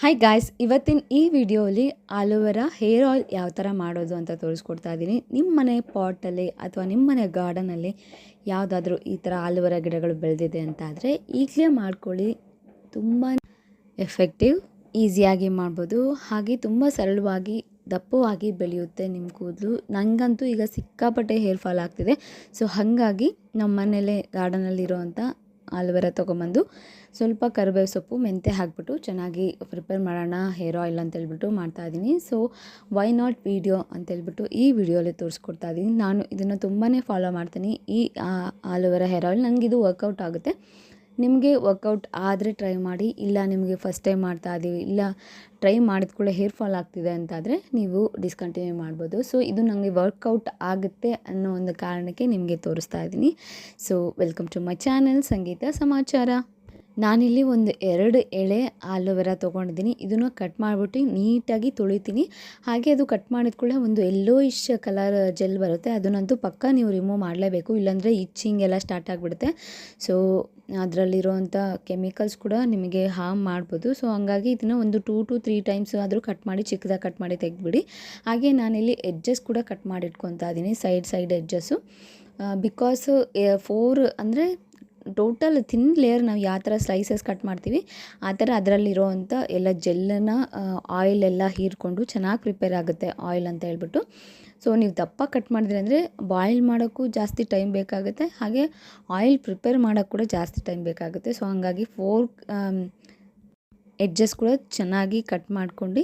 Hi guys, ಇವತ್ತಿನ ಈ ವಿಡಿಯೋಲಿ ಆಲೋವೆರಾ ಹೇರ್ ಆಯಿಲ್ ಯಾವ ಥರ ಮಾಡೋದು ಅಂತ ತೋರಿಸ್ಕೊಡ್ತಾ ಇದ್ದೀನಿ. ನಿಮ್ಮ ಮನೆ ಪಾಟಲ್ಲಿ ಅಥವಾ ನಿಮ್ಮ ಮನೆ ಗಾರ್ಡನಲ್ಲಿ ಯಾವುದಾದ್ರೂ ಈ ಥರ ಆಲೋವೆರಾ ಗಿಡಗಳು ಬೆಳೆದಿದೆ ಅಂತ ಆದರೆ ಈಗಲೇ ಮಾಡ್ಕೊಳ್ಳಿ. ತುಂಬ ಎಫೆಕ್ಟಿವ್, ಈಸಿಯಾಗಿ ಮಾಡ್ಬೋದು. ಹಾಗೆ ತುಂಬ ಸರಳವಾಗಿ ದಪ್ಪವಾಗಿ ಬೆಳೆಯುತ್ತೆ ನಿಮ್ಮ ಕೂದಲು. ನನಗಂತೂ ಈಗ ಸಿಕ್ಕಾಪಟ್ಟೆ ಹೇರ್ ಫಾಲ್ ಆಗ್ತಿದೆ. ಸೊ ಹಾಗಾಗಿ ನಮ್ಮ ಮನೇಲೆ ಗಾರ್ಡನಲ್ಲಿರೋವಂಥ ಆಲೋವೆರಾ ತೊಗೊಂಬಂದು ಸ್ವಲ್ಪ ಕರಿಬೇವು ಸೊಪ್ಪು ಮೆಂತ್ಯ ಹಾಕ್ಬಿಟ್ಟು ಚೆನ್ನಾಗಿ ಪ್ರಿಪೇರ್ ಮಾಡೋಣ ಹೇರ್ ಆಯಿಲ್ ಅಂತೇಳ್ಬಿಟ್ಟು ಮಾಡ್ತಾಯಿದ್ದೀನಿ. ಸೊ ವೈ ನಾಟ್ ವೀಡಿಯೋ ಅಂತೇಳ್ಬಿಟ್ಟು ಈ ವಿಡಿಯೋಲಿ ತೋರಿಸ್ಕೊಡ್ತಾ ಇದ್ದೀನಿ. ನಾನು ಇದನ್ನು ತುಂಬಾ ಫಾಲೋ ಮಾಡ್ತೀನಿ. ಈ ಆಲೋವೆರಾ ಹೇರ್ ಆಯಿಲ್ ನನಗಿದು ವರ್ಕೌಟ್ ಆಗುತ್ತೆ. ನಿಮಗೆ ವರ್ಕೌಟ್ ಆದರೆ ಟ್ರೈ ಮಾಡಿ. ಇಲ್ಲ ನಿಮಗೆ ಫಸ್ಟ್ ಟೈಮ್ ಮಾಡ್ತಾ ಇದ್ದೀವಿ, ಇಲ್ಲ ಟ್ರೈ ಮಾಡಿದ ಕೂಡ ಹೇರ್ ಫಾಲ್ ಆಗ್ತಿದೆ ಅಂತಾದರೆ ನೀವು ಡಿಸ್ಕಂಟಿನ್ಯೂ ಮಾಡ್ಬೋದು. ಸೊ ಇದು ನನಗೆ ವರ್ಕೌಟ್ ಆಗುತ್ತೆ ಅನ್ನೋ ಒಂದು ಕಾರಣಕ್ಕೆ ನಿಮಗೆ ತೋರಿಸ್ತಾ ಇದ್ದೀನಿ. So welcome to my channel Sangeetha Samachara. ನಾನಿಲ್ಲಿ ಒಂದು 2 ಎಳೆ ಆಲೋವೆರಾ ತೊಗೊಂಡಿದ್ದೀನಿ. ಇದನ್ನು ಕಟ್ ಮಾಡಿಬಿಟ್ಟು ನೀಟಾಗಿ ತೊಳಿತೀನಿ. ಹಾಗೆ ಅದು ಕಟ್ ಮಾಡಿದ ಕೂಡ ಒಂದು ಯೆಲ್ಲೋಯಿಶ್ ಕಲರ್ ಜೆಲ್ ಬರುತ್ತೆ, ಅದನ್ನಂತೂ ಪಕ್ಕ ನೀವು ರಿಮೂವ್ ಮಾಡಲೇಬೇಕು, ಇಲ್ಲಾಂದರೆ ಇಚ್ಚಿಂಗ್ ಎಲ್ಲ ಸ್ಟಾರ್ಟ್ ಆಗಿಬಿಡುತ್ತೆ. ಸೊ ಅದರಲ್ಲಿರೋವಂಥ ಕೆಮಿಕಲ್ಸ್ ಕೂಡ ನಿಮಗೆ ಹಾರ್ಮ್ ಮಾಡ್ಬೋದು. ಸೊ ಹಂಗಾಗಿ ಇದನ್ನು ಒಂದು 2 to 3 ಟೈಮ್ಸ್ ಆದರೂ ಕಟ್ ಮಾಡಿ ಚಿಕ್ಕದಾಗಿ ಕಟ್ ಮಾಡಿ ತೆಗೆದುಬಿಡಿ. ಹಾಗೆ ನಾನಿಲ್ಲಿ ಎಡ್ಜಸ್ ಕೂಡ ಕಟ್ ಮಾಡಿ ಇಟ್ಕೊತಾ ಇದ್ದೀನಿ, ಸೈಡ್ ಎಡ್ಜಸ್ಸು. ಬಿಕಾಸ್ 4 ಅಂದರೆ ಟೋಟಲ್ ಥಿನ್ ಲೇಯರ್ ನಾವು ಯಾವ ಥರ ಸ್ಲೈಸಸ್ ಕಟ್ ಮಾಡ್ತೀವಿ ಆ ಥರ ಅದರಲ್ಲಿರೋವಂಥ ಎಲ್ಲ ಜೆಲ್ಲನ್ನು ಆಯಿಲ್ ಎಲ್ಲ ಹೀರ್ಕೊಂಡು ಚೆನ್ನಾಗಿ ಪ್ರಿಪೇರ್ ಆಗುತ್ತೆ ಆಯಿಲ್ ಅಂತ ಹೇಳ್ಬಿಟ್ಟು. ಸೊ ನೀವು ದಪ್ಪ ಕಟ್ ಮಾಡಿದ್ರಿ ಅಂದರೆ ಬಾಯ್ಲ್ ಮಾಡೋಕ್ಕೂ ಜಾಸ್ತಿ ಟೈಮ್ ಬೇಕಾಗುತ್ತೆ, ಹಾಗೆ ಆಯಿಲ್ ಪ್ರಿಪೇರ್ ಮಾಡೋಕ್ಕೆ ಕೂಡ ಜಾಸ್ತಿ ಟೈಮ್ ಬೇಕಾಗುತ್ತೆ. ಸೊ ಹಾಗಾಗಿ 4 ಎಡ್ಜಸ್ ಕೂಡ ಚೆನ್ನಾಗಿ ಕಟ್ ಮಾಡ್ಕೊಂಡು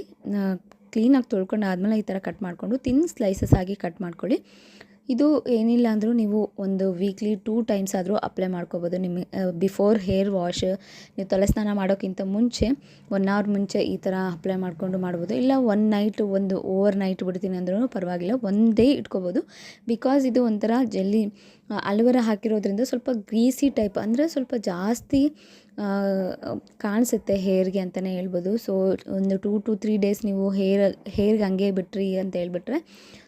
ಕ್ಲೀನಾಗಿ ತೊಳ್ಕೊಂಡು ಆದಮೇಲೆ ಈ ಥರ ಕಟ್ ಮಾಡಿಕೊಂಡು ಥಿನ್ ಸ್ಲೈಸಸ್ ಆಗಿ ಕಟ್ ಮಾಡ್ಕೊಳ್ಳಿ. ಇದು ಏನಿಲ್ಲ ಅಂದರೂ ನೀವು ಒಂದು ವೀಕ್ಲಿ 2 ಟೈಮ್ಸ್ ಆದರೂ ಅಪ್ಲೈ ಮಾಡ್ಕೋಬೋದು. ನಿಮಗೆ ಬಿಫೋರ್ ಹೇರ್ ವಾಶ್, ನೀವು ತಲೆ ಸ್ನಾನ ಮಾಡೋಕ್ಕಿಂತ ಮುಂಚೆ 1 ಅವರ್ ಮುಂಚೆ ಈ ಥರ ಅಪ್ಲೈ ಮಾಡಿಕೊಂಡು ಮಾಡ್ಬೋದು. ಇಲ್ಲ ಒಂದು ಓವರ್ ನೈಟ್ ಬಿಡ್ತೀನಿ ಅಂದ್ರೂ ಪರವಾಗಿಲ್ಲ, 1 ಡೇ ಇಟ್ಕೋಬೋದು. ಬಿಕಾಸ್ ಇದು ಒಂಥರ ಜೆಲ್ಲಿ ಆಲೋವೆರಾ ಹಾಕಿರೋದ್ರಿಂದ ಸ್ವಲ್ಪ ಗ್ರೀಸಿ ಟೈಪ್, ಅಂದರೆ ಸ್ವಲ್ಪ ಜಾಸ್ತಿ ಕಾಣಿಸುತ್ತೆ ಹೇರ್ಗೆ ಅಂತಲೇ ಹೇಳ್ಬೋದು. ಸೊ ಒಂದು 2 to 3 ಡೇಸ್ ನೀವು ಹೇರ್ಗೆ ಹಂಗೆ ಬಿಟ್ರಿ ಅಂತ ಹೇಳ್ಬಿಟ್ರೆ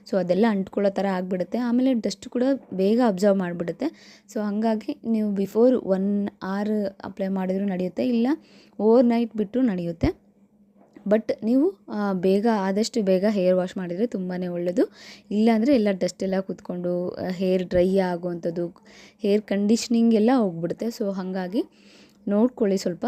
ಸೊ ಅದೆಲ್ಲ ಅಂಟ್ಕೊಳ್ಳೋ ಥರ ಆಗಿಬಿಡುತ್ತೆ. ಆಮೇಲೆ ಡಸ್ಟ್ ಕೂಡ ಬೇಗ ಅಬ್ಸರ್ವ್ ಮಾಡಿಬಿಡುತ್ತೆ. ಸೊ ಹಾಗಾಗಿ ನೀವು ಬಿಫೋರ್ 1 ಅವರ್ ಅಪ್ಲೈ ಮಾಡಿದರೂ ನಡೆಯುತ್ತೆ, ಇಲ್ಲ ಓವರ್ ನೈಟ್ ಬಿಟ್ಟರೂ ನಡೆಯುತ್ತೆ. ಬಟ್ ನೀವು ಆದಷ್ಟು ಬೇಗ ಹೇರ್ ವಾಶ್ ಮಾಡಿದರೆ ತುಂಬಾ ಒಳ್ಳೆಯದು. ಇಲ್ಲಾಂದರೆ ಎಲ್ಲ ಡಸ್ಟ್ ಎಲ್ಲ ಕೂತ್ಕೊಂಡು ಹೇರ್ ಡ್ರೈ ಆಗುವಂಥದ್ದು, ಹೇರ್ ಕಂಡೀಷ್ನಿಂಗ್ ಎಲ್ಲ ಹೋಗ್ಬಿಡುತ್ತೆ. ಸೊ ಹಾಗಾಗಿ ನೋಡ್ಕೊಳ್ಳಿ ಸ್ವಲ್ಪ.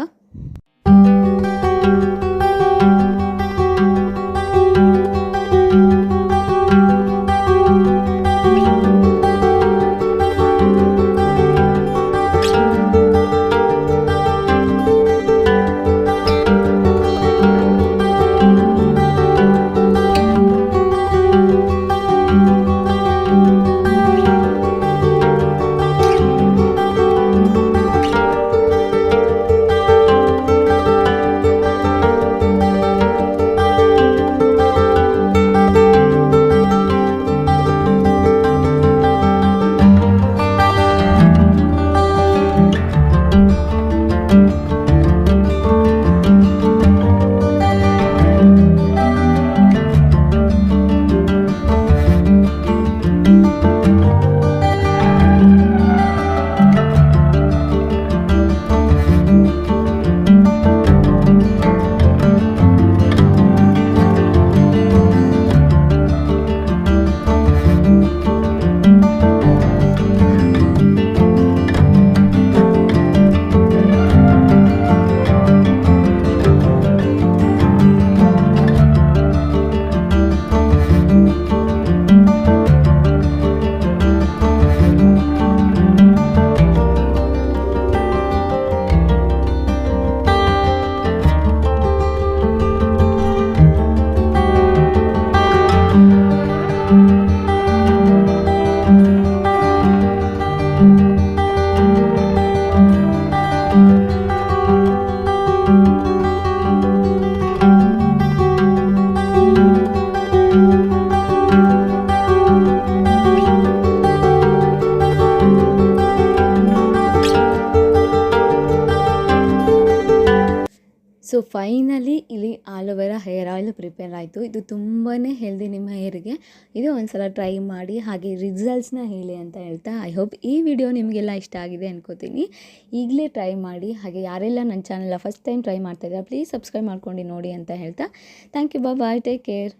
ಫೈನಲಿ ಇಲ್ಲಿ ಆಲೋವೆರಾ ಹೇರ್ ಆಯಿಲ್ ಪ್ರಿಪೇರ್ ಆಯಿತು. ಇದು ತುಂಬಾ ಹೆಲ್ದಿ ನಿಮ್ಮ ಹೇರಿಗೆ. ಇದು ಒಂದ್ಸಲ ಟ್ರೈ ಮಾಡಿ ಹಾಗೆ ರಿಸಲ್ಟ್ಸ್ನ ಹೇಳಿ ಅಂತ ಹೇಳ್ತಾ ಐ ಹೋಪ್ ಈ ವಿಡಿಯೋ ನಿಮಗೆಲ್ಲ ಇಷ್ಟ ಆಗಿದೆ ಅನ್ಕೋತೀನಿ. ಈಗಲೇ ಟ್ರೈ ಮಾಡಿ. ಹಾಗೆ ಯಾರೆಲ್ಲ ನನ್ನ ಚಾನಲ್ನ ಫಸ್ಟ್ ಟೈಮ್ ಟ್ರೈ ಮಾಡ್ತಾಯಿದ್ದೀರಾ ಪ್ಲೀಸ್ ಸಬ್ಸ್ಕ್ರೈಬ್ ಮಾಡ್ಕೊಂಡು ನೋಡಿ ಅಂತ ಹೇಳ್ತಾ thank you. Bye, take care.